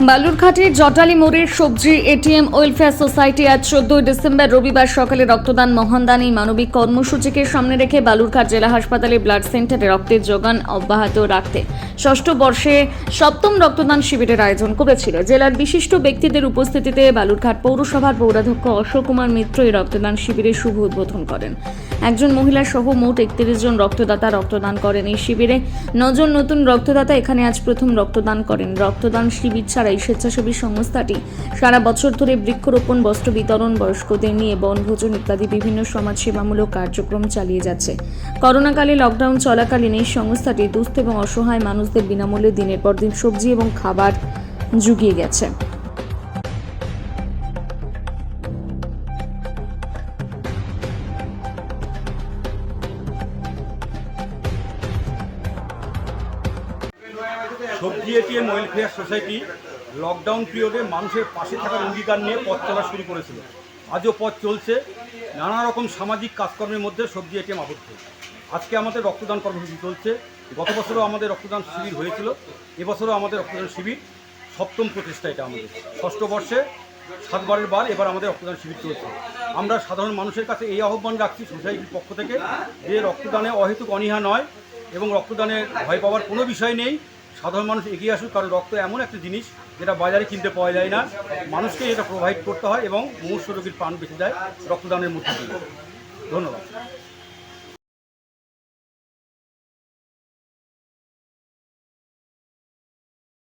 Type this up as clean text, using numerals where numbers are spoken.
বালুরঘাটের জটালি মোড়ের সবজি ATM welfare society আজ 14 ডিসেম্বর রবিবার সকালে রক্তদান মহাদান এই মানবিক কর্মসূচিকে সামনে রেখে বালুরঘাট জেলা হাসপাতালে ব্লাড সেন্টারে রক্তের যোগান অব্যাহত রাখতে ষষ্ঠ বর্ষে সপ্তম রক্তদান শিবিরের আয়োজন করেছিল। জেলার বিশিষ্ট ব্যক্তিদের উপস্থিতিতে বালুরঘাট পৌরসভার পৌরাধ্যক্ষ অশোক কুমার মিত্র এই রক্তদান শিবিরের শুভ উদ্বোধন করেন। একজন মহিলা সহ মোট 31 জন রক্তদাতা রক্তদান করেন। এই শিবিরে 9 জন নতুন রক্তদাতা এখানে আজ প্রথম রক্তদান করেন। রক্তদান শিবির ছাড়া এই স্বেচ্ছাসেবী সংস্থাটি সারা বছর ধরে বৃক্ষরোপণ, বস্ত্র বিতরণ, বয়স্কদের নিয়ে বনভোজন ইত্যাদি বিভিন্ন সমাজসেবামূলক কার্যক্রম চালিয়ে যাচ্ছে। করোনাকালে লকডাউন চলাকালীন এই সংস্থাটি দুস্থ এবং অসহায় মানুষদের বিনামূল্যে দিনের পর দিন সবজি এবং খাবার জুগিয়ে গেছে। সবজি এটিএম ওয়েলফেয়ার সোসাইটি লকডাউন পিরিয়ডে মানুষের পাশে থাকার অঙ্গীকার নিয়ে পথ চলা শুরু করেছিল। আজও পথ চলছে। নানা রকম সামাজিক কাজকর্মের মধ্যে সবজি এটিএম আবদ্ধ। আজকে আমাদের রক্তদান কর্মসূচি চলছে। গত বছরও আমাদের রক্তদান শিবির হয়েছিল, এবছরও আমাদের রক্তদান শিবির সপ্তম প্রচেষ্টা। এটা আমাদের ষষ্ঠ বর্ষে 7 বারের বার এবার আমাদের রক্তদান শিবির চলছে। আমরা সাধারণ মানুষের কাছে এই আহ্বান রাখছি সোসাইটির পক্ষ থেকে যে রক্তদানে অহেতুক অনীহা নয় এবং রক্তদানে ভয় পাওয়ার কোনো বিষয় নেই। সাধারণ মানুষ এগিয়ে আসুক, কারণ রক্ত এমন একটা জিনিস যেটা বাজারে কিনতে পাওয়া যায় না। মানুষকে এটা প্রোভাইড করতে হয় এবং মুমূর্ষু রোগীর প্রাণ বেঁচে যায় রক্তদানের মধ্যে দিয়ে। ধন্যবাদ।